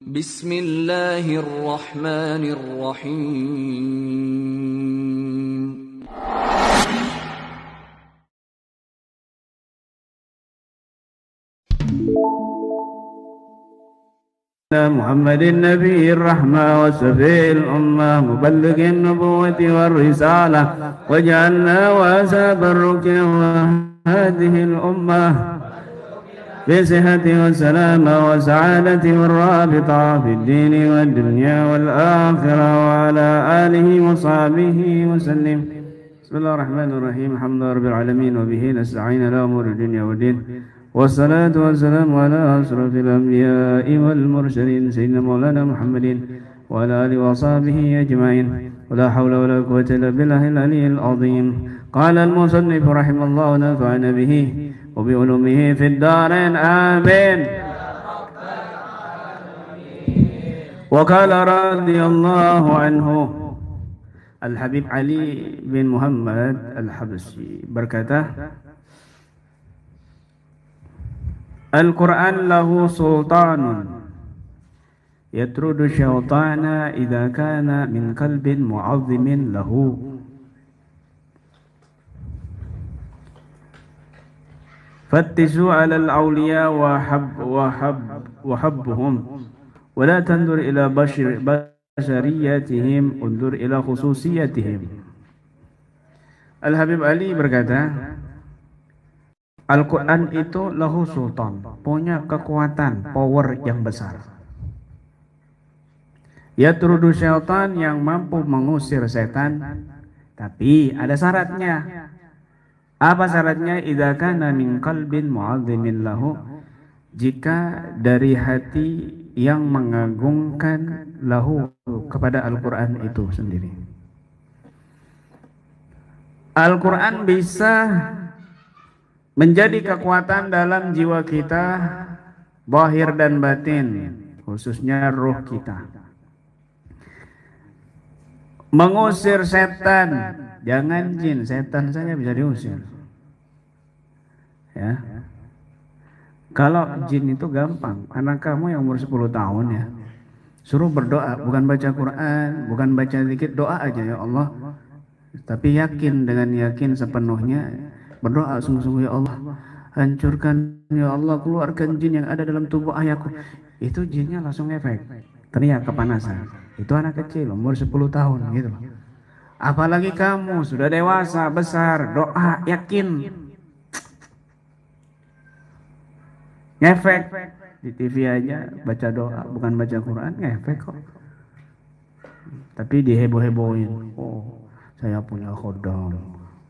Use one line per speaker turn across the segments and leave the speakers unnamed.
Bismillahirrahmanirrahim.
محمد النبي الرحمة وشفيع الأمة مبلغ النبوة والرسالة وجعلنا وأساب الركن وهذه الأمة بصحة وسلامة وسعادة والرابطة في الدين والدنيا والآخرة وعلى آله وصحبه وسلم. بسم الله الرحمن الرحيم. الحمد لله رب العالمين وبه نستعين على أمور الدنيا والدين والصلاة والسلام على أشرف الأنبياء والمرسلين سيدنا مولانا محمد وعلى آله وصحبه أجمعين ولا حول ولا قوة إلا بالله العلي العظيم. قال المصنف رحمه الله ونفعنا به وبعلومه في الدارين آمين. وقال رضي الله عنه Al-Habib Ali bin Muhammad Al-Habsyi berkata, Al-Quran lahu sultanun yatrudu syaitana idza kana min qalbin mu'azzimin lahu. Fattisu 'ala al-awliya wa habbuhum wa la tandur ila bashariyatihim, undur ila khususiyatihim. Al-Habib Ali berkata, Al-Quran itu lahu sultan, punya kekuatan, power yang besar. Yatrudu syaitan, yang mampu mengusir setan, tapi ada syaratnya. Apa syaratnya? Idza kana min qalbin mu'azzimin lahu, jika dari hati yang mengagungkan lahu, kepada Al-Quran itu sendiri. Al-Quran bisa menjadi kekuatan dalam jiwa kita, zahir dan batin, khususnya ruh kita. Mengusir setan, jangan jin, setan saja bisa diusir. Ya. Kalau jin itu gampang. Anak kamu yang umur 10 tahun ya, suruh berdoa, bukan baca Quran, bukan baca zikir, doa aja, ya Allah. Tapi yakin, dengan yakin sepenuhnya, berdoa sungguh-sungguh, ya Allah, hancurkan, ya Allah, keluarkan jin yang ada dalam tubuh ayahku. Itu jinnya langsung efek, teriak kepanasan. Itu anak kecil umur 10 tahun gitu loh. Apalagi kamu sudah dewasa, besar, doa yakin, ngefek. Di TV aja baca doa, bukan baca Quran, ngefek kok. Tapi diheboh-hebohin, oh saya punya khodam,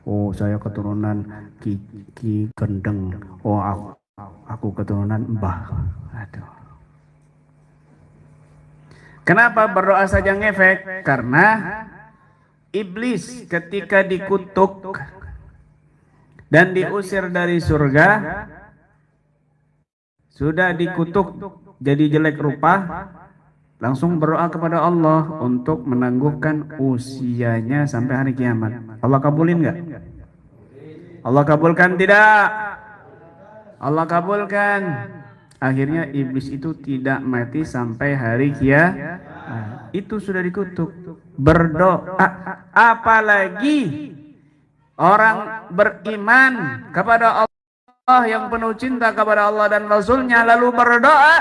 oh saya keturunan Ki Gendeng, oh aku keturunan Mbah. Aduh. Kenapa berdoa saja ngefek? Karena iblis ketika dikutuk dan diusir dari surga, sudah dikutuk jadi jelek rupa, langsung berdoa kepada Allah untuk menangguhkan usianya sampai hari kiamat. Allah kabulin nggak? Allah kabulkan tidak? Allah kabulkan. Akhirnya iblis itu tidak mati sampai hari kiamat. Itu sudah dikutuk. Berdoa, apalagi orang beriman kepada Allah, yang penuh cinta kepada Allah dan Rasulnya, lalu berdoa,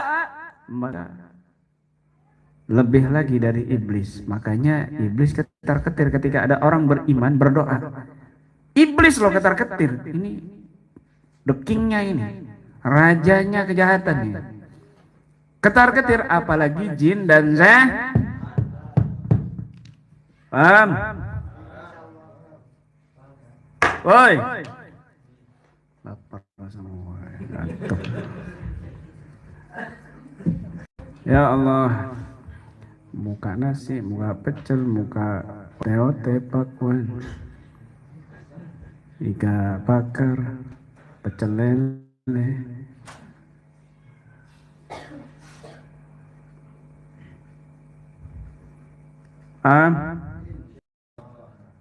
lebih lagi dari iblis. Makanya iblis ketar-ketir ketika ada orang beriman berdoa. Iblis loh ketar-ketir. Ini the king-nya ini, rajanya kejahatan ini. Ketar-ketir, apalagi jin dan paham? Woi, lapar semua. Ya Allah, muka nasi, muka pecel, muka teote pakwan, iga bakar, pecel lele.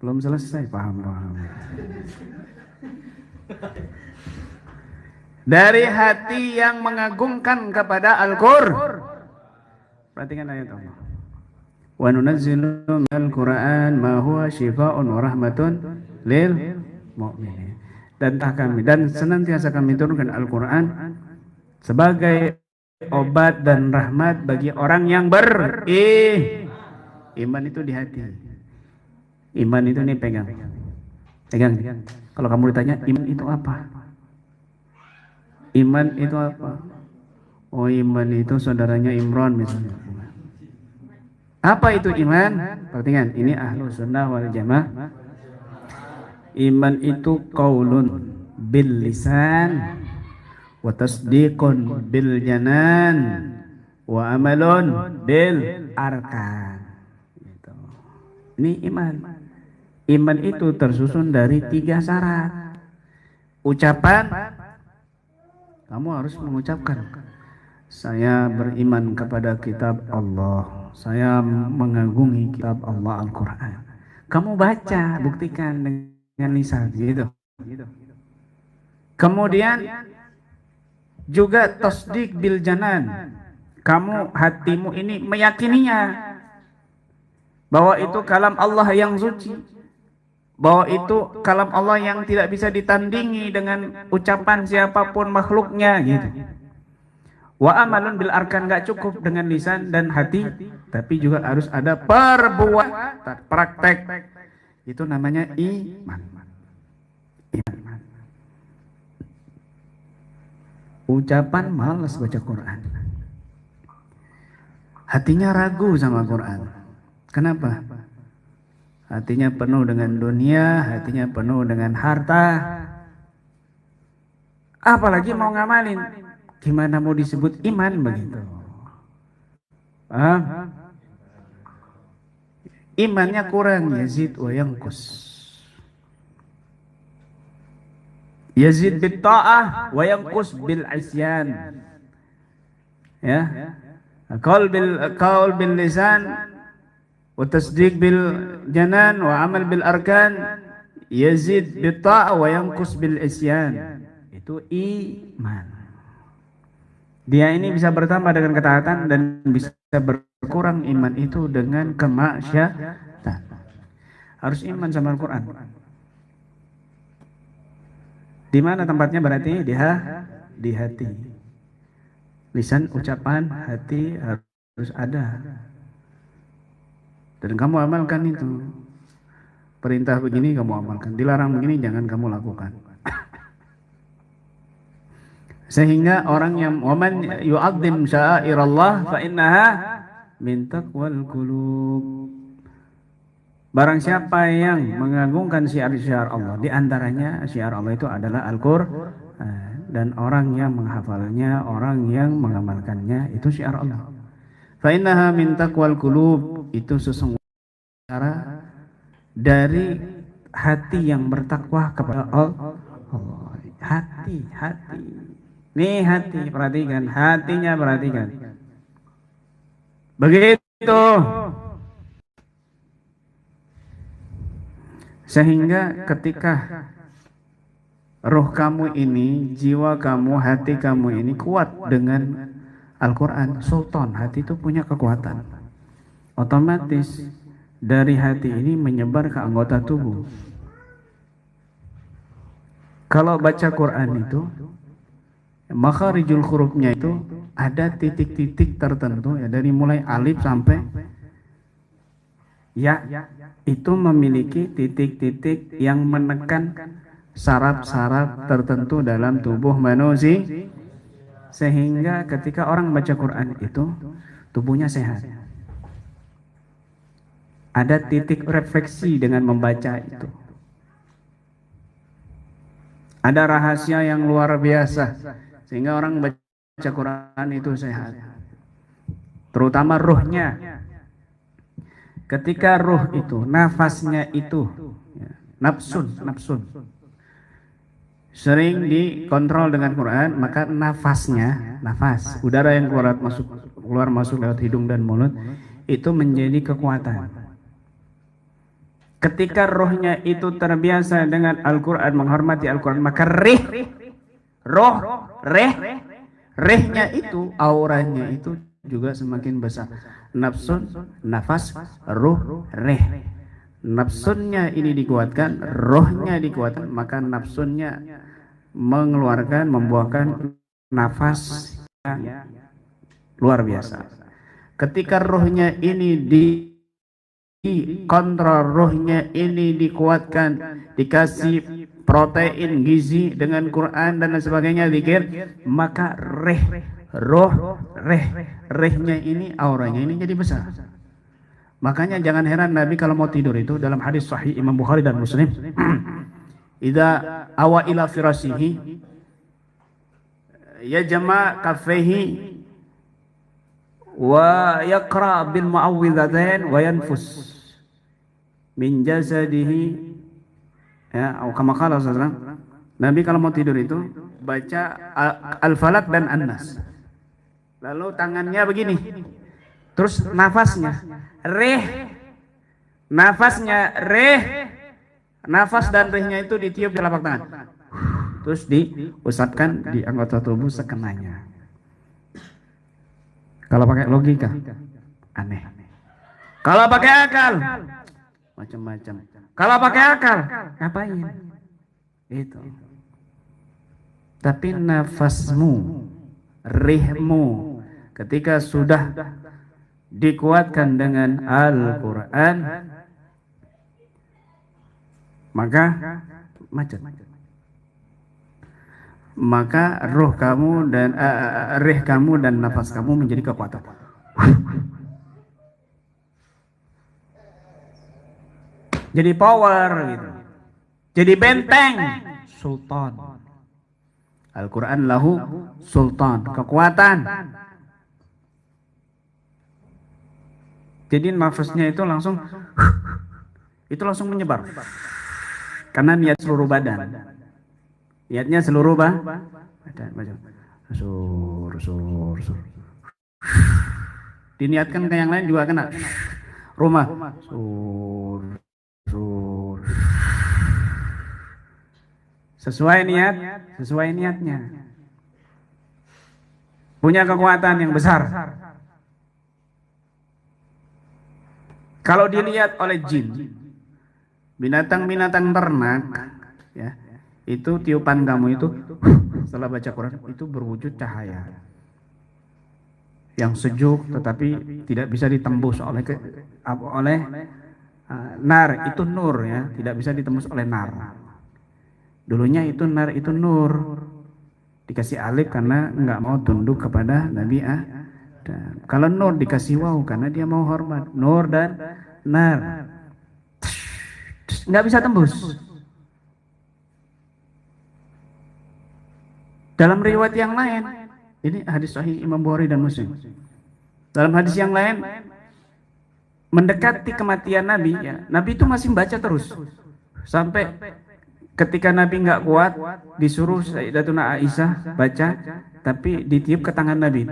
Belum selesai, paham. Dari hati yang mengagungkan kepada Al-Qur'an, Perhatikan ayat Allah. Wa nunazzilu minal Qur'an ma huwa syifaa'un wa rahmatun lil mu'minin. Dan senantiasa kami turunkan Al-Qur'an sebagai obat dan rahmat bagi orang yang iman itu di hati. Iman itu nih pegang. Kalau kamu ditanya iman itu apa? Iman itu apa? Oh, iman itu saudaranya Imran misalnya. Apa itu iman? Perhatikan, ini ahlu sunnah wal jamaah. Iman itu qaulun bil lisan wa tasdiqun bil janan wa amalun bil arkan. Gitu. Ini iman. Iman itu tersusun dari 3 syarat. Ucapan, kamu harus mengucapkan, saya beriman kepada kitab Allah, saya mengagumi kitab Allah Al-Quran. Kamu baca, buktikan dengan lisan, gitu. Kemudian juga tasdik bil janan, kamu hatimu ini meyakininya bahwa itu kalam Allah yang suci, bahwa itu kalam Allah yang tidak bisa ditandingi dengan ucapan siapapun makhluknya, gitu. Wa amalun bil arkan, gak cukup dengan lisan dan hati, tapi juga harus ada perbuatan, praktek. Itu namanya iman. Ucapan malas baca Quran, hatinya ragu sama Quran. Kenapa? Hatinya penuh dengan dunia, hatinya penuh dengan harta, apalagi mau ngamalin. Gimana mau disebut iman begitu? Imannya kurang, yazid wa yanqus. Yazid bil ta'ah wa yanqus bil isyan. Ya. Qaul bil lisan wa tasdiq bil janan wa amal bil arkan, yazid bil ta'ah wa yanqus bil isyan. Itu iman. Dia ini bisa bertambah dengan ketaatan dan bisa berkurang iman itu dengan kemaksiatan. Harus iman sama Al-Quran. Di mana tempatnya berarti? Di hati. Lisan, ucapan, hati harus ada. Dan kamu amalkan itu. Perintah begini kamu amalkan, dilarang begini jangan kamu lakukan. Sehingga orang yang waman yu'adzim sya'airallah fa innaha min taqwal qulub. Barang siapa yang mengagungkan syiar-syiar Allah, di antaranya syiar Allah itu adalah Al-Qur'an, dan orang yang menghafalnya, orang yang mengamalkannya itu syiar Allah. Fa innaha min taqwal qulub, itu sesungguhnya cara dari hati yang bertakwa kepada Allah. Hati. Nih hati, perhatikan, hatinya perhatikan. Begitu. Sehingga ketika roh kamu ini, jiwa kamu, hati kamu ini kuat dengan Al-Quran, sultan, hati itu punya kekuatan. Otomatis dari hati ini menyebar ke anggota tubuh. Kalau baca Quran itu, makharijul hurufnya itu ada titik-titik tertentu, ya, dari mulai alif sampai ya, itu memiliki titik-titik yang menekan saraf-saraf tertentu dalam tubuh manusia, sehingga ketika orang baca Quran itu tubuhnya sehat. Ada titik refleksi dengan membaca itu. Ada rahasia yang luar biasa sehingga orang baca Quran itu sehat. Terutama ruhnya. Ketika ruh itu, nafasnya itu, nafsun, sering dikontrol dengan Quran, maka nafasnya, udara yang keluar masuk lewat hidung dan mulut, itu menjadi kekuatan. Ketika rohnya itu terbiasa dengan Al-Quran, menghormati Al-Quran, maka rehnya itu, auranya itu juga semakin besar. Nafsun, nafas, ruh, reh. Nafsunnya ini dikuatkan, rohnya dikuatkan, maka nafsunnya mengeluarkan, membuahkan nafas yang luar biasa. Ketika rohnya ini dikontrol, rohnya ini dikuatkan, dikasih protein, gizi dengan Quran dan lain sebagainya, zikir, maka rehnya ini, auranya ini jadi besar. Makanya jangan heran Nabi kalau mau tidur itu dalam hadis sahih Imam Bukhari dan Muslim, idza awa ila firasihi yajma kaffaihi wa yaqra bil muawwidzatain wa yanfus min jasadihi, ya, atau kama qala sallallahu. Nabi kalau mau tidur itu baca Al-Falaq dan An-Nas. Lalu tangannya begini. Terus nafasnya nafas dan rehnya itu ditiup di telapak tangan. Terus diusapkan di anggota tubuh sekenanya. Kalau pakai logika aneh. Kalau pakai akal macam-macam. Kalau pakai akal ngapain? Itu. Tapi nafasmu, rihmu ketika sudah dikuatkan dengan Al-Quran, maka roh kamu dan rih kamu dan nafas kamu menjadi kekuatan. Jadi power gitu. Jadi benteng, sultan. Al-Quran lahu sultan, kekuatan. Jadi nafasnya itu langsung menyebar. Karena niat seluruh badan. Niatnya seluruh badan. Sur. Diniatkan ke yang lain juga kena. Rumah. Sur. Sesuai niatnya. Punya kekuatan yang besar. Kalau dilihat oleh jin, binatang-binatang ternak, ya, itu tiupan kamu itu setelah baca Quran itu berwujud cahaya yang sejuk, tetapi tidak bisa ditembus oleh nar. Itu nur, ya, tidak bisa ditembus oleh nar. Dulunya itu nar, itu nur, dikasih alif karena nggak mau tunduk kepada Nabi Adam. Kalau nur dikasih waw karena dia mau hormat. Nur dan nar nggak bisa tembus. Dalam riwayat yang lain, ini hadis sahih Imam Bukhari dan Muslim. Dalam hadis yang lain, mendekati kematian Nabi, ya, Nabi itu masih membaca terus sampai ketika Nabi nggak kuat, disuruh Sayyidatuna Aisyah baca, tapi ditiup ke tangan Nabi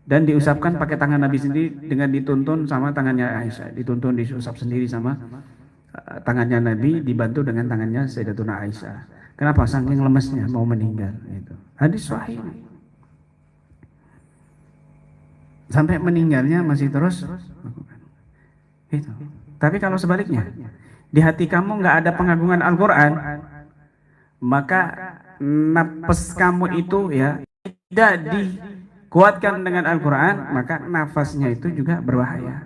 dan diusapkan pakai tangan Nabi sendiri dengan dituntun sama tangannya Aisyah, dituntun diusap sendiri sama tangannya Nabi, dibantu dengan tangannya Sayyidatuna Aisyah. Kenapa? Saking lemesnya mau meninggal. Itu hadis sahih. Sampai meninggalnya masih terus. Itu. Tapi kalau sebaliknya, di hati kamu nggak ada pengagungan Al-Quran, maka nafas kamu itu, ya, tidak dikuatkan dengan Al-Quran, maka nafasnya itu juga berbahaya.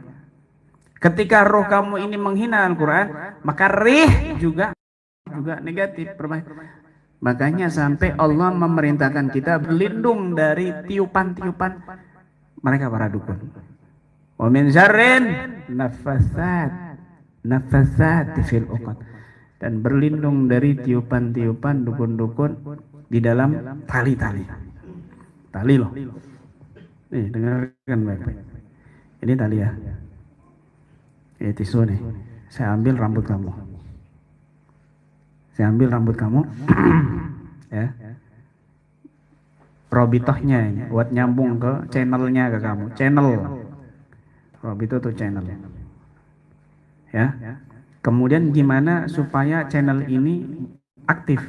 Ketika roh kamu ini menghina Al-Quran, maka rih juga negatif, berbahaya. Makanya sampai Allah memerintahkan kita berlindung dari tiupan-tiupan mereka para dukun. Wa min syarrin nafasat fil uqad, dan berlindung dari tiupan-tiupan dukun-dukun di dalam tali-tali. Tali loh. Nih, dengarkan baik-baik. Ini tali, ya. Ini tisu nih. Saya ambil rambut kamu. Ya. Robitohnya ini buat nyambung ke channelnya ke kamu. Channel. Robito tuh channel. Ya. Kemudian gimana supaya channel ini aktif?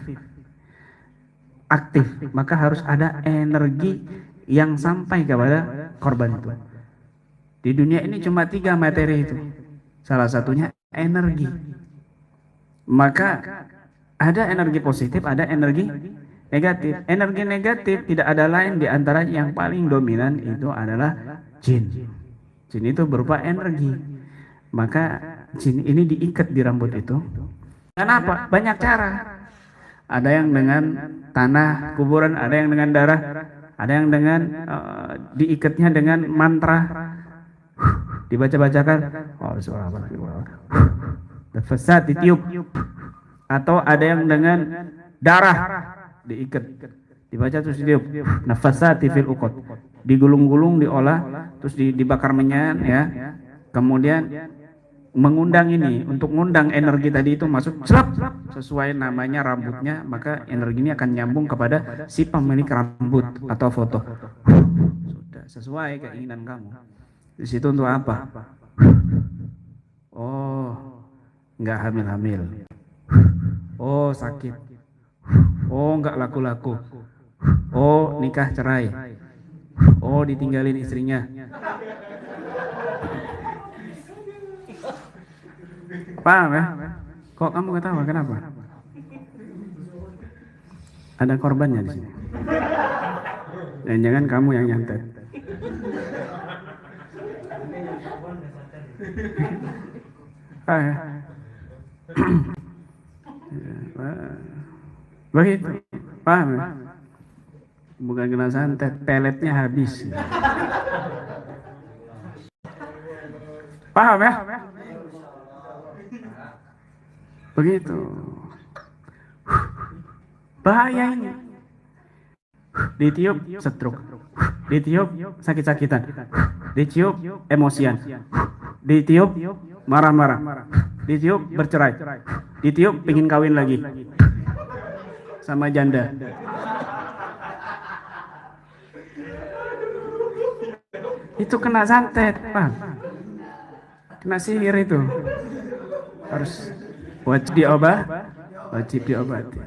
Maka harus ada energi yang sampai kepada korban itu. Di dunia ini cuma 3 materi itu. Salah satunya energi. Maka ada energi positif, ada energi negatif. Energi negatif tidak ada lain di antara yang paling dominan itu adalah jin. Jin itu berupa energi. Maka jin ini diikat di rambut itu. Kenapa? Banyak cara. Ada yang dengan tanah kuburan, ada yang dengan darah, ada yang dengan diikatnya dengan mantra. Dibaca-bacakan, nafasat ditiup, atau ada yang dengan darah diikat, dibaca terus ditiup, nafasat fil uqad, digulung-gulung, diolah, terus dibakar menyan, ya. Kemudian mengundang ini, untuk mengundang energi tadi itu masuk, selap, sesuai namanya rambutnya, maka energi ini akan nyambung kepada si pemilik rambut atau foto. Sudah sesuai keinginan kamu. Di situ untuk apa? Oh, nggak hamil-hamil. Oh, sakit. Oh, nggak laku-laku. Oh, nikah cerai. Oh, ditinggalin istrinya. Paham ya? Kok kamu ketawa? Kenapa? Ada korbannya di sini. Jangan-jangan kamu yang nyantet. Begitu, paham ya? Bukan kena santet, peletnya habis. Paham ya? Begitu. Bahaya ini. Ditiup stroke, ditiup sakit-sakitan, ditiup emosian, ditiup marah-marah, ditiup bercerai, ditiup pingin kawin lagi sama janda. Itu kena santet, Pak. Kena sihir itu. Harus wajib diobati.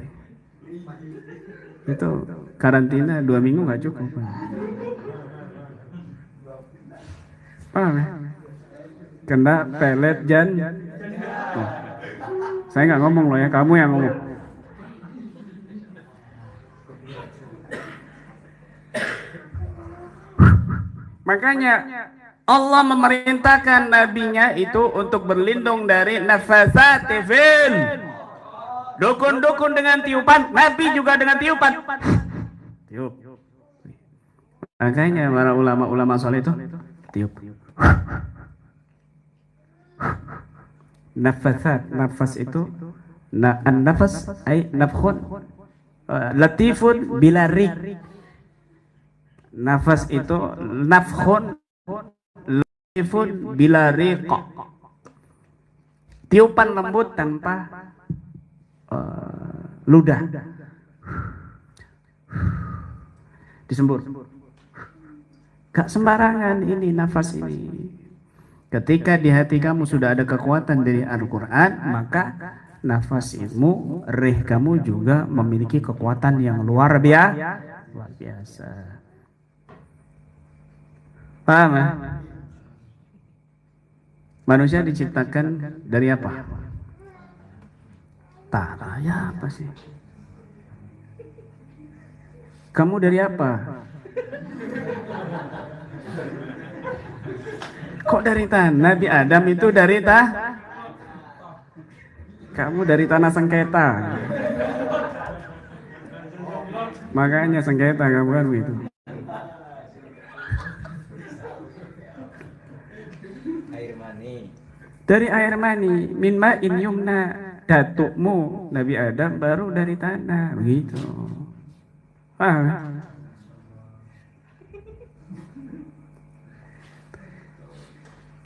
Itu karantina 2 minggu nggak cukup. Paham ya? Kena pelet jan. Oh. Saya nggak ngomong loh ya, kamu yang ngomong. Makanya Allah memerintahkan nabinya itu untuk berlindung dari nafasatil jin. Dukun-dukun dengan tiupan, nabi juga dengan tiupan. Tiup. Makanya para ulama-ulama soleh itu tiup. Nafasat, nafas itu an-nafas ay nafkhun latifun bila rik. Nafas itu nafkhun latifun bila rik. Tiupan lembut tanpa ludah. Disembur. Gak sembarangan ini nafas ini. Ketika di hati kamu sudah ada kekuatan dari Al-Quran, maka nafasmu, rih kamu juga memiliki kekuatan yang luar biasa. Paham ya? Manusia diciptakan dari apa? Tanah, ya apa sih? Kamu dari apa? Kok dari tanah? Nabi Adam itu dari kamu dari tanah sengketa. Makanya sengketa kamu kan begitu. Air mani. Dari air mani, min ma'in yumna. Datukmu Nabi Adam baru dari tanah, begitu.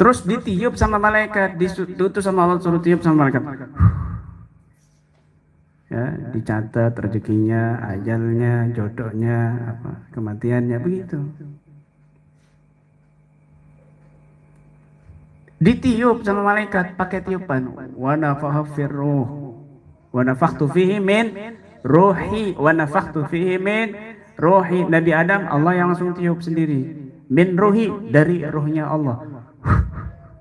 Terus ditiup sama malaikat, ditutup sama Allah, suruh tiup sama malaikat. Ya, dicatat rezekinya, ajalnya, jodohnya, kematiannya, begitu. Ditiup sama malaikat pakai tiupan. Wa nafakha firruh. Wa nafakhtu fihi min ruhi. Wa nafakhtu fihi min ruhi. Nabi Adam Allah yang langsung tiup sendiri. Min ruhi, dari ruhnya Allah.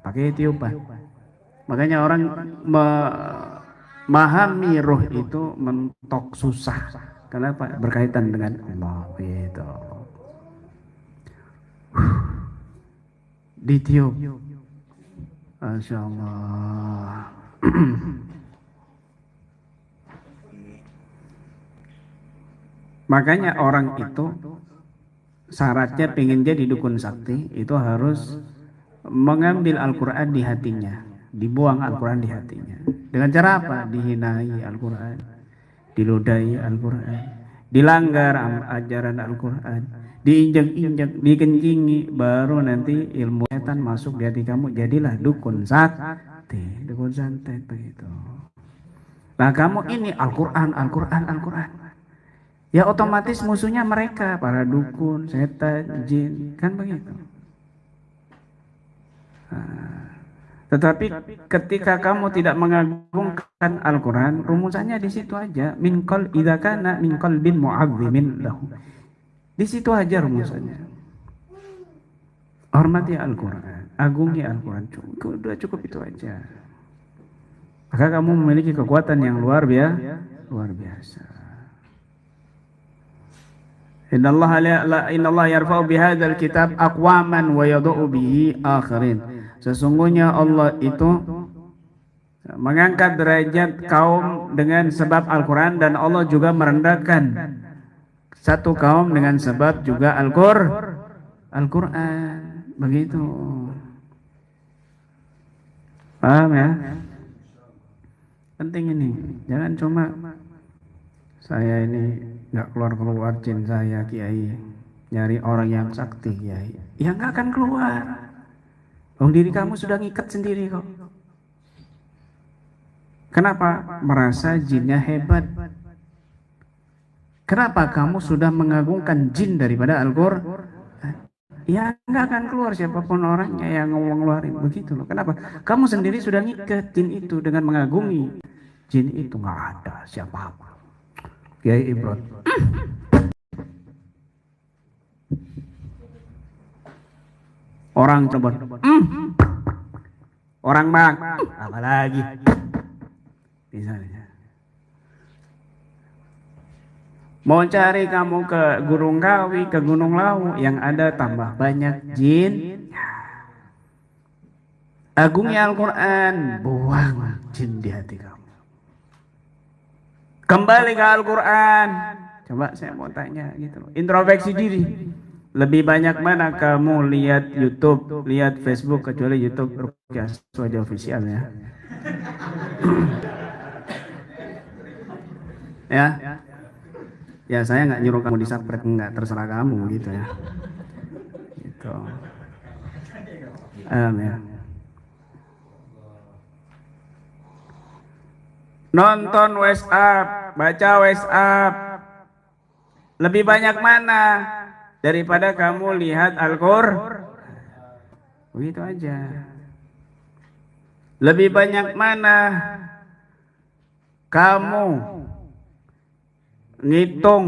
Pakai tiupan. Makanya orang memahami ruh itu mentok susah. Kenapa? Berkaitan dengan Allah gitu. Ditiup. Masya Allah. Makanya orang itu syaratnya pengen jadi dukun sakti itu harus mengambil Al-Quran di hatinya, dibuang Al-Quran di hatinya. Dengan cara apa? Dihinai Al-Quran, diludai Al-Quran, dilanggar ajaran Al-Quran, diinjak-injak, dikencingi, baru nanti ilmu setan masuk di hati kamu, jadilah dukun sakti, dukun santet begitu. Nah kamu ini Al-Quran, Al-Quran, Al-Quran. Ya otomatis musuhnya mereka, para dukun, setan, jin, kan begitu. Tetapi ketika kamu tidak mengagungkan Al-Quran, rumusannya di situ aja. Min qal idza kana min qalbin mu'azzimin lahu. Di situ aja rumusannya. Hormati Al-Quran, agungi Al-Quran, cukup itu aja. Maka kamu memiliki kekuatan yang luar biasa. Innallaha yarfa'u bihadzal kitab aqwaman wa yad'u bihi akharin. Sesungguhnya Allah itu mengangkat derajat kaum dengan sebab Al-Quran, dan Allah juga merendahkan satu kaum dengan sebab juga Al-Quran. Begitu. Paham ya? Penting ini. Jangan cuma saya ini nggak keluar jin saya kiai, nyari orang yang sakti kiai. Ya nggak akan keluar. Diri kamu sudah ngikat sendiri kok. Kenapa? Merasa jinnya hebat. Kenapa kamu sudah mengagungkan jin daripada Al-Quran? Ya nggak akan keluar siapapun orangnya yang ngeluarin begitu loh. Kenapa? Kamu sendiri sudah ngikat jin itu dengan mengagumi jin itu. Nggak ada siapa-apa. Kiai Ibrahim. Orang coba. Orang bang. Apalagi. Misalnya. Mau cari kamu ke Gunung Kawi, ke Gunung Lawu, yang ada tambah banyak jin. Agungi Al-Quran, buang jin di hati kamu. Kembali ke Al-Quran. Coba saya mau tanya gitu loh. Introspeksi diri. Lebih banyak mana kamu lihat YouTube, lihat Facebook, kecuali YouTube Ruqyah Aswaja official ya. Ya. Ya saya nggak nyuruh kamu disapret, enggak, terserah kamu gitu ya. Gitu. Ya. Nonton WhatsApp, baca WhatsApp. Lebih banyak mana daripada kamu lihat Al-Quran? Begitu aja. Lebih banyak mana kamu ngitung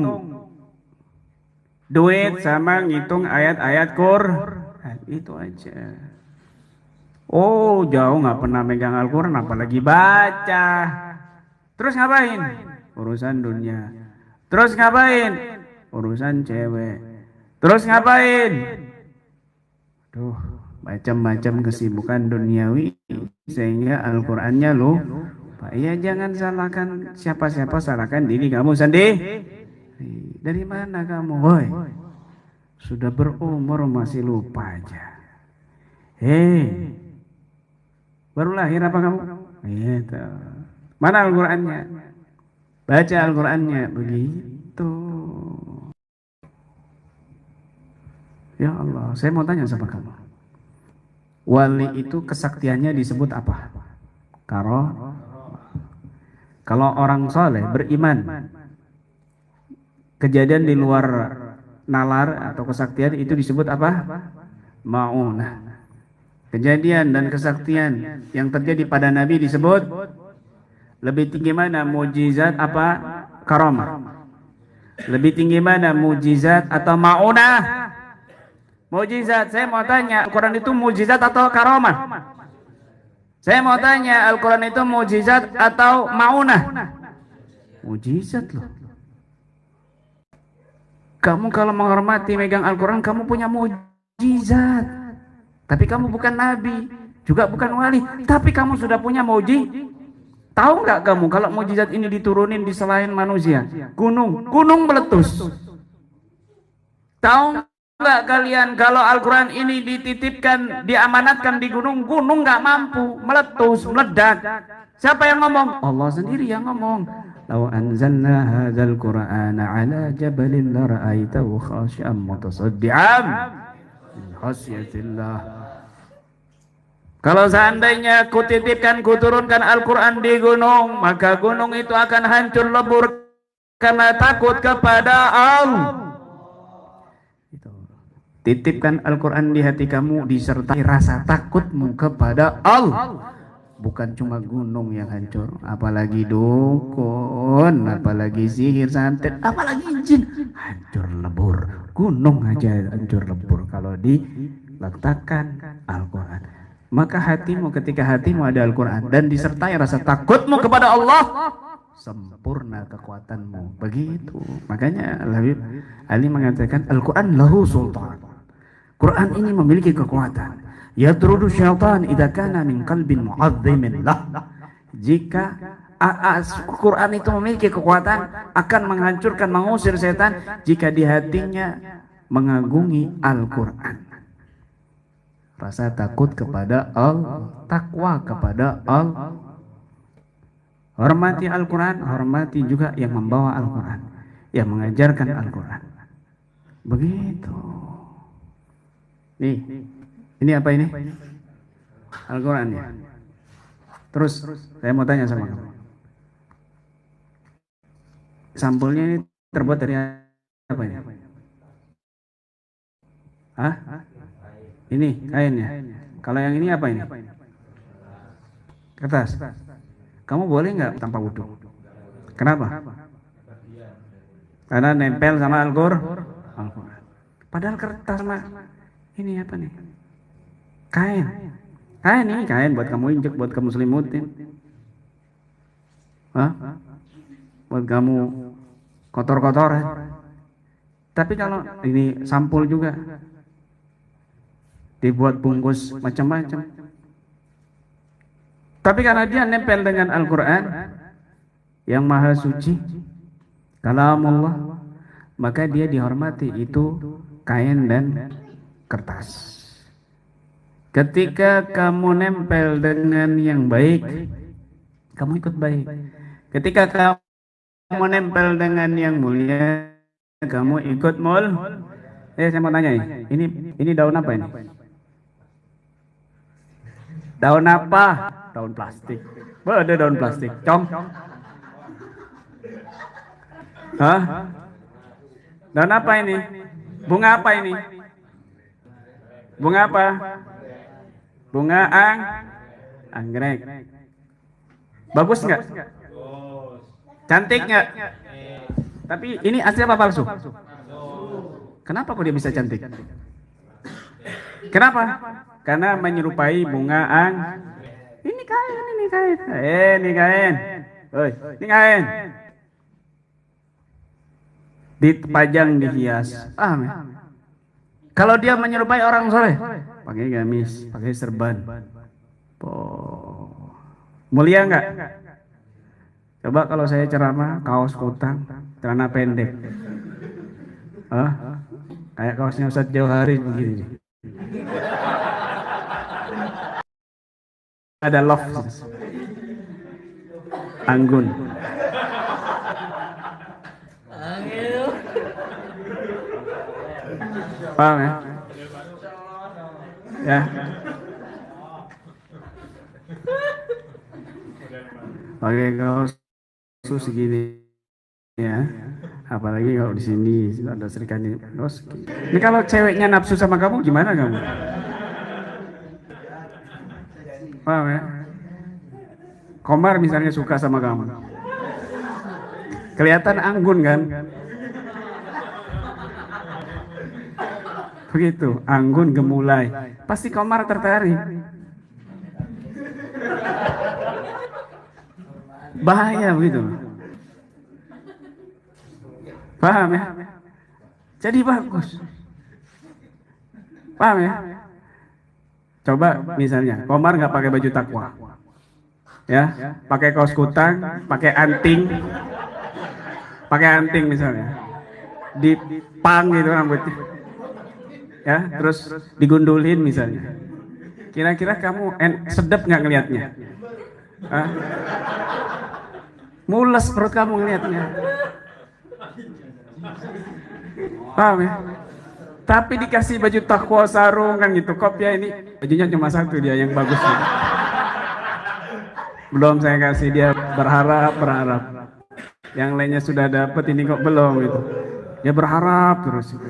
duit sama ngitung ayat-ayat Quran? Itu aja. Oh jauh nggak pernah megang Al-Quran, apalagi baca. Terus ngapain? Urusan dunia. Terus ngapain? Urusan cewek. Terus ngapain? Duh, macam-macam kesibukan duniawi sehingga Al-Qurannya lupa. Ya jangan salahkan siapa-siapa, salahkan diri kamu sendiri. Dari mana kamu? Woi, sudah berumur masih lupa aja. Hei, baru lahir apa kamu? Gitu. Mana Al-Qurannya? Baca Al-Qurannya. Begitu. Ya Allah, saya mau tanya sama kamu. Wali itu kesaktiannya disebut apa? Kalau orang soleh beriman, kejadian di luar nalar atau kesaktian itu disebut apa? Ma'unah. Kejadian dan kesaktian yang terjadi pada Nabi disebut lebih tinggi mana, mujizat apa karamah? Lebih tinggi mana, mujizat atau ma'unah? Mujizat. Saya mau tanya, Al-Quran itu mujizat atau karamah? Saya mau tanya, Al-Quran itu mujizat atau maunah? Mujizat loh. Kamu kalau menghormati megang Al-Quran, kamu punya mujizat. Tapi kamu bukan nabi, juga bukan wali, tapi kamu sudah punya mujizat. Tahu nggak kamu kalau mujizat ini diturunin di selain manusia? Gunung meletus. Tahu nggak kalian kalau Al-Quran ini dititipkan, diamanatkan di gunung nggak mampu, meletus, meledak. Siapa yang ngomong? Allah sendiri yang ngomong. Law anzalna hadzal Qur'ana ala jabalin la ra'aitahu khashi'an mutasaddian min khasyatillah. Kalau seandainya kutitipkan, kuturunkan Al-Quran di gunung, maka gunung itu akan hancur lebur karena takut kepada Allah. Titipkan Al-Quran di hati kamu disertai rasa takutmu kepada Allah. Bukan cuma gunung yang hancur, apalagi dukun, apalagi sihir santet, apalagi jin, hancur lebur. Gunung aja hancur lebur kalau diletakkan Al-Quran. Maka hatimu, ketika hatimu ada Al-Quran dan disertai rasa takutmu kepada Allah, sempurna kekuatanmu. Begitu. Makanya Habib Ali mengatakan Al-Quran lahu sultan. Quran ini memiliki kekuatan. Yatrudu syaitan idza kana min qalbin mu'azzimin lah. Jika Quran itu memiliki kekuatan, akan menghancurkan, mengusir setan jika di hatinya mengagungi Al-Quran. Rasa takut kepada Allah, takwa kepada Allah. Hormati Al-Quran, hormati juga yang membawa Al-Quran, yang mengajarkan Al-Quran. Begitu. Nih, ini apa ini? Al-Quran ya. Terus, saya mau tanya sama kamu. Sampulnya ini terbuat dari apa ini? Hah? Ini kainnya. Kalau yang ini apa ini? Kertas. Kamu boleh nggak tanpa wudhu? Kenapa? Karena nempel sama Al-Quran. Padahal kertas sama ini apa nih? Kain. Kain ini kain buat kamu injek, buat kamu selimutin. Hah? Buat kamu kotor-kotoran. Tapi kalau ini sampul juga, dibuat bungkus macam-macam. Tapi karena dia nempel dengan Al-Quran yang maha suci, kalamullah, maka dia dihormati. Itu kain dan kertas. Ketika kamu nempel dengan yang baik, kamu ikut baik. Ketika kamu nempel dengan yang mulia, kamu ikut saya mau tanya ini daun apa ini? Daun apa? Daun plastik. Ada daun plastik. Cong. Hah? Daun apa ini? Bunga apa ini? Bunga apa? Bunga anggrek. Bagus nggak? Cantik nggak? Tapi ini asli apa palsu? Kenapa kok dia bisa cantik? Kenapa? Karena menyerupai bunga ini kain. Ini kain. Ini kain. Dipajang, dihias. Kalau dia menyerupai orang soleh, pakai gamis, pakai serban. Mulia enggak? Coba kalau saya ceramah, kaos kutang, celana pendek. Kayak kaosnya Ustadz Jauhari begini. Ada love, anggun. Paham ya? Ya. Pakai kaos segini ya. Apalagi kalau di sini ada serikani kaos. Ini kalau ceweknya nafsu sama kamu gimana kamu? Paham ya? Komar misalnya suka sama kamu, kelihatan anggun kan? Begitu, anggun gemulai. Pasti Komar tertarik. Bahaya begitu. Paham ya? Jadi bagus. Paham ya? Coba misalnya, Komar nggak pakai baju takwa, ya, pakai kaos kutang, pakai anting misalnya, dipang gitu rambutnya, ya, terus digundulin misalnya. Kira-kira kamu sedep nggak ngelihatnya? Hah? Mules perut kamu ngelihatnya. Paham ya? Tapi dikasih baju takwa, sarung kan gitu, kopiah ini bajunya cuma satu dia yang bagus. Belum saya kasih, dia berharap. Yang lainnya sudah dapat, ini kok belum gitu. Dia berharap terus itu.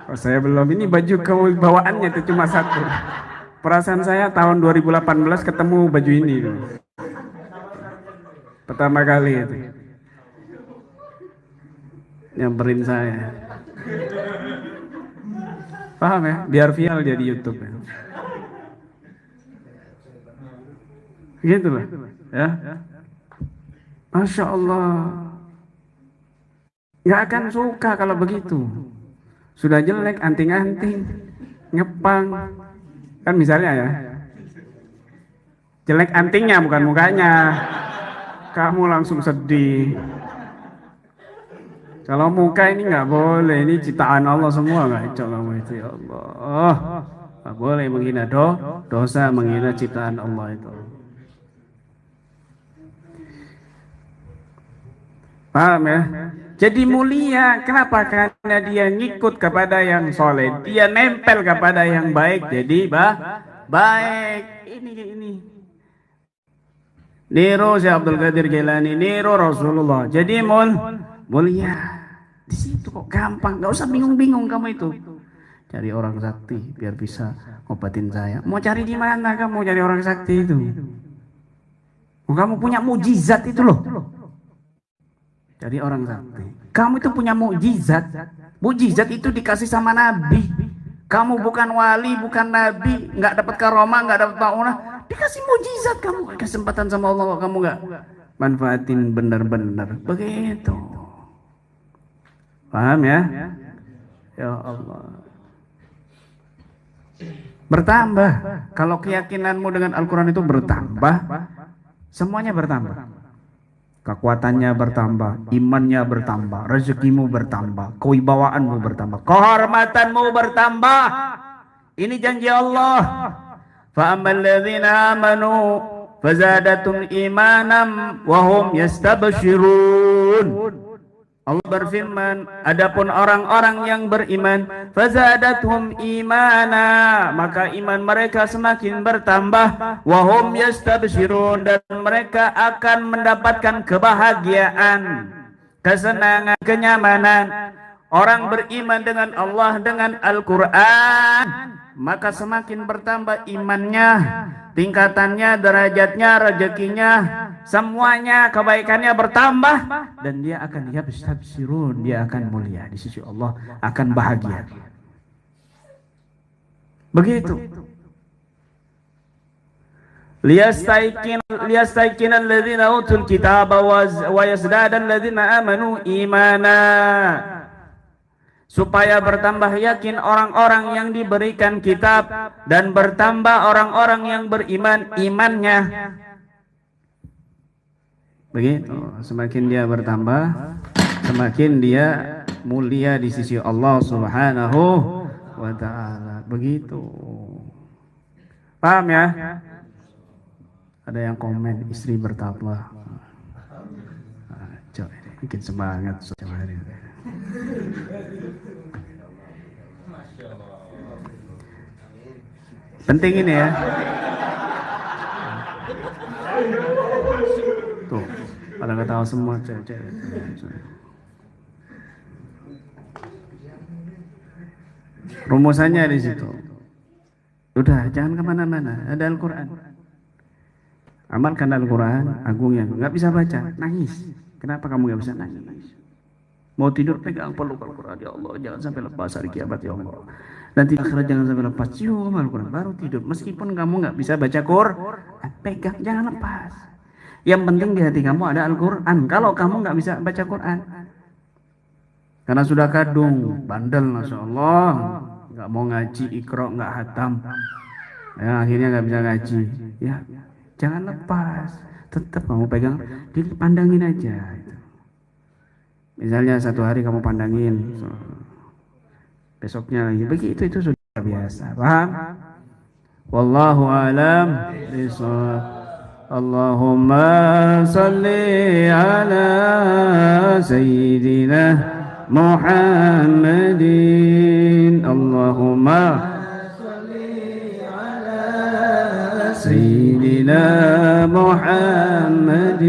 Oh, saya belum, ini baju kamu bawaannya itu cuma satu. Perasaan saya tahun 2018 ketemu baju ini gitu. Pertama kali itu. Nyamperin saya. Paham ya? Biar viral dia di YouTube ya. Gitu loh, ya. Masya Allah. Nggak akan suka kalau begitu. Sudah jelek, anting-anting, ngepang. Kan misalnya ya. Jelek antingnya bukan mukanya. Kamu langsung sedih. Kalau muka ini nggak boleh, ini ciptaan Allah semua, nggak kamu itu, ya Allah. Nggak boleh menghina dosa, menghina ciptaan Allah itu. Paham ya? Jadi mulia, kenapa? Karena dia ngikut kepada yang soleh, dia nempel kepada yang baik, jadi baik. Ini. Niru Syekh Abdul Qadir Jailani, niru Rasulullah. Jadi mulia. Di situ kok gampang, nggak usah bingung-bingung kamu itu. Cari orang sakti biar bisa ngobatin saya. Mau cari di mana kamu cari orang sakti itu? Kamu punya mukjizat itu loh. Cari orang sakti. Kamu itu punya mukjizat. Mukjizat itu dikasih sama Nabi. Kamu bukan wali, bukan nabi, nggak dapat karomah, nggak dapat maunah. Dikasih mukjizat, kamu kesempatan sama Allah, kamu nggak manfaatin benar-benar. Begitu. Paham ya? Ya Allah. Bertambah. Kalau keyakinanmu dengan Al-Quran itu bertambah, semuanya bertambah. Kekuatannya bertambah, imannya bertambah, rezekimu bertambah, kewibawaanmu bertambah, kehormatanmu bertambah. Ini janji Allah. Fa ammal ladzina amanu fazadatum imanam wa hum yastabshirun. Allah berfirman, adapun orang-orang yang beriman, fazadathum imana, maka iman mereka semakin bertambah, wa hum yastabshirun, dan mereka akan mendapatkan kebahagiaan, kesenangan, kenyamanan. Orang beriman dengan Allah, dengan Al-Quran, maka semakin bertambah imannya, tingkatannya, derajatnya, rezekinya, semuanya kebaikannya bertambah, dan dia akan yabstabsirun, dia akan mulia di sisi Allah, akan bahagia. Begitu. Liyastaikin alladzina utul kitaba wa yazdada alladzina amanu imana. Supaya bertambah yakin orang-orang yang diberikan kitab dan bertambah orang-orang yang beriman imannya. Begitu, semakin dia bertambah, semakin dia mulia di sisi Allah Subhanahu wa ta'ala. Begitu. Paham ya? Ada yang komen istri bertakwa. Coba bikin semangat coba hari ini. Penting ini ya. Tuh, pada nggak tahu semua cewek. Rumusannya di situ. Udah, jangan kemana-mana. Ada Al-Quran. Amalkan Al-Quran, agung yang nggak bisa baca, nangis. Kenapa kamu nggak bisa nangis? Mau tidur pegang peluk Al-Quran. Ya Allah, jangan sampai lepas hari kiamat ya Allah. Nanti akhirat jangan sampai lepas. Cium Al-Quran baru tidur. Meskipun kamu nggak bisa baca Quran, pegang, jangan lepas. Yang penting di hati kamu ada Al-Quran. Kalau kamu nggak bisa baca Quran, karena sudah kadung, bandel, masya Allah, nggak mau ngaji, ikro nggak hatam, ya akhirnya nggak bisa ngaji. Ya, jangan lepas. Tetap kamu pegang, dipandangin aja. Misalnya satu hari kamu pandangin, besoknya lagi begitu, itu sudah biasa. Paham? Wallahu alam bishawab. Allahumma salli ala sayyidina Muhammadin. Allahumma salli ala sayyidina Muhammadin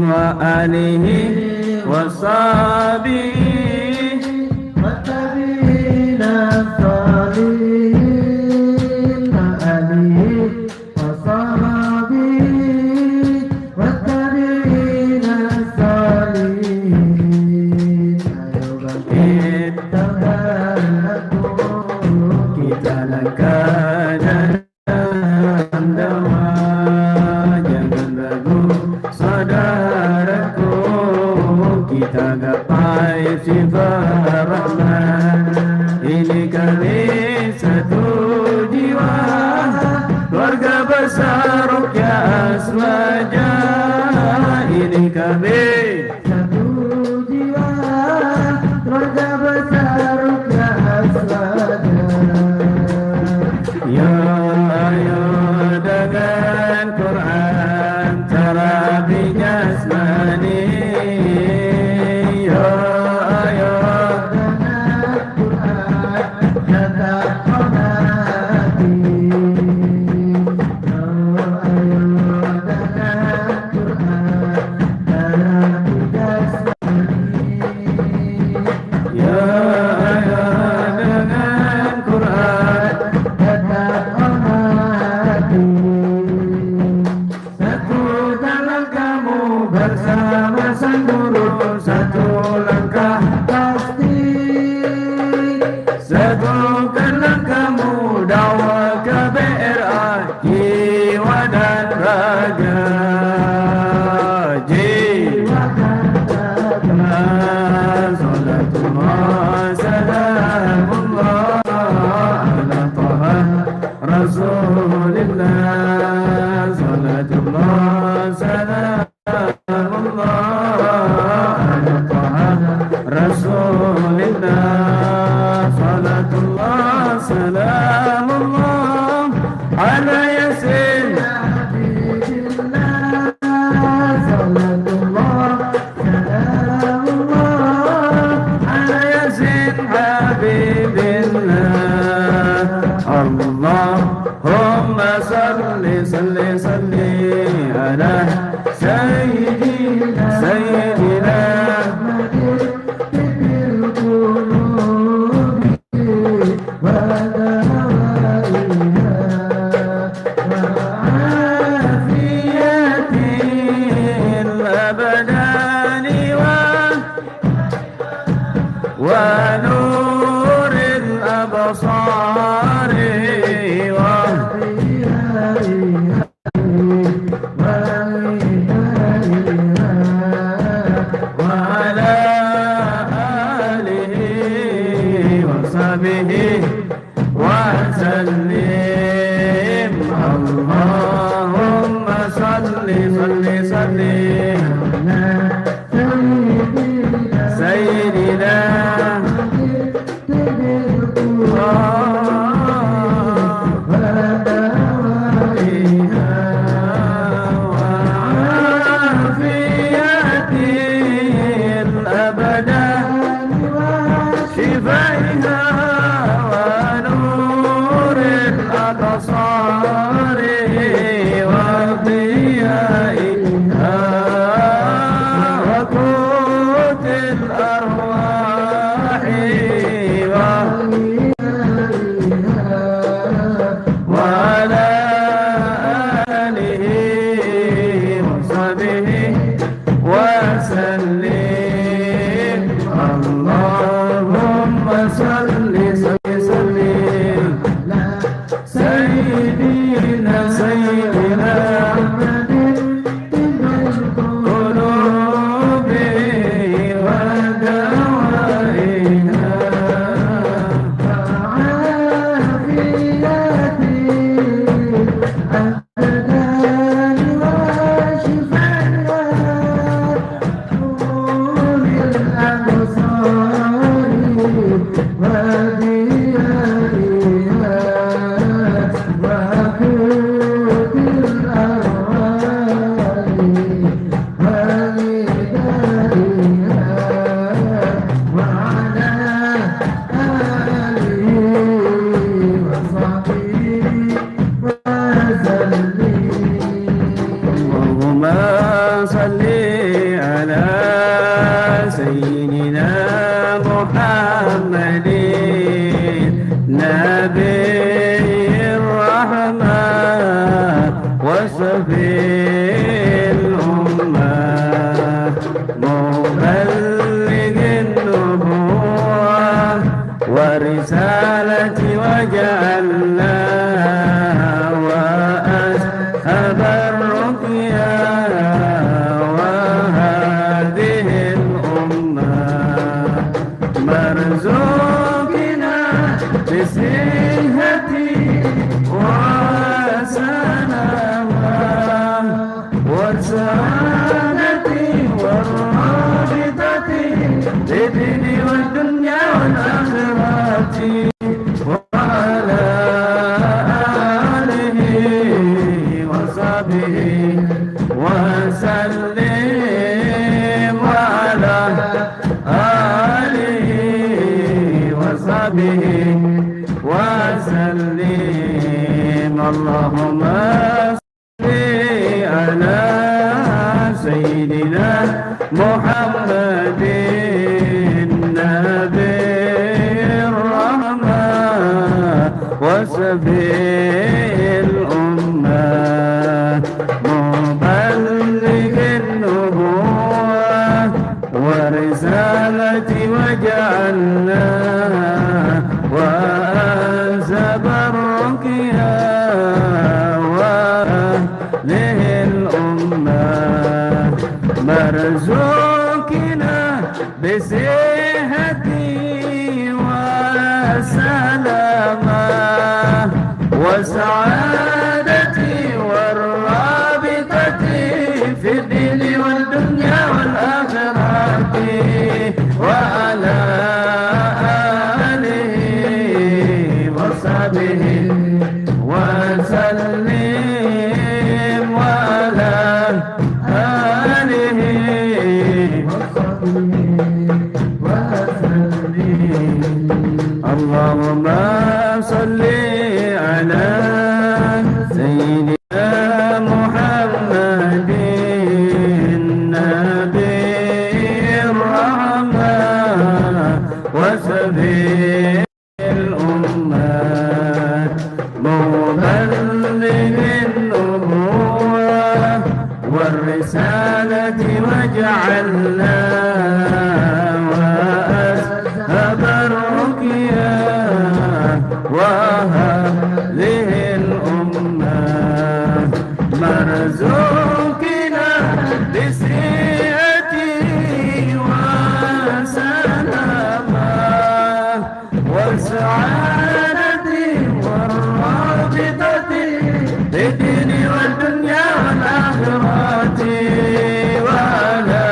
wa alihi وصابي وتبين الصالحين وآله وصابي وتبين الصالحين. Kita langkah dalam dakwah, jangan ragu saudaraku. Kita gapai sifat rahman. Ini kami satu jiwa, keluarga besar Ruqyah Aswaja. Ini kami satu jiwa, keluarga besar Ruqyah Aswaja. Ya ayo dengan Quran terapi jasmani. سيدنا سيدنا قلوبي ودوائها ورسالتي وجعلنا وأسهب الرقيا وهذه الأمة مرزوقنا بصحة وسلامة والسعادة والرابطة للدين والدنيا والآخرة وعلى آله وصحبه وسلم وعلى آله وصحبه وسلم اللهم صل على سيدنا محمد وسفي الأمة مبلغ النبوة ورسالة وجعلنا وأنسب الرقيا وأهله الأمة مرزوقنا بصحة وسلامة وسعادتي والرابطة في الدين والدنيا والآخرة وعلى آله وصحبه وسلم وعلى آله وسلم اللهم صل على سيدنا محمد النبي الرحمة وسفي الأمة مبلغ النبوة والرسالة وجعلنا وأسهب الرقيا وهذه الأمة مرزوقنا بصحة وسلامة والسعادة والرابطة للدين والدنيا والآخرة وعلى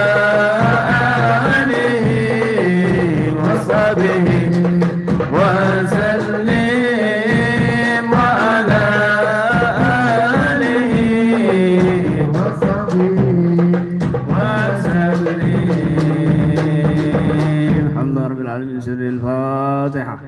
آله وصحبه وسلم وعلى آله وصحبه وسلم الحمد لله رب العالمين. سر الفاتحة.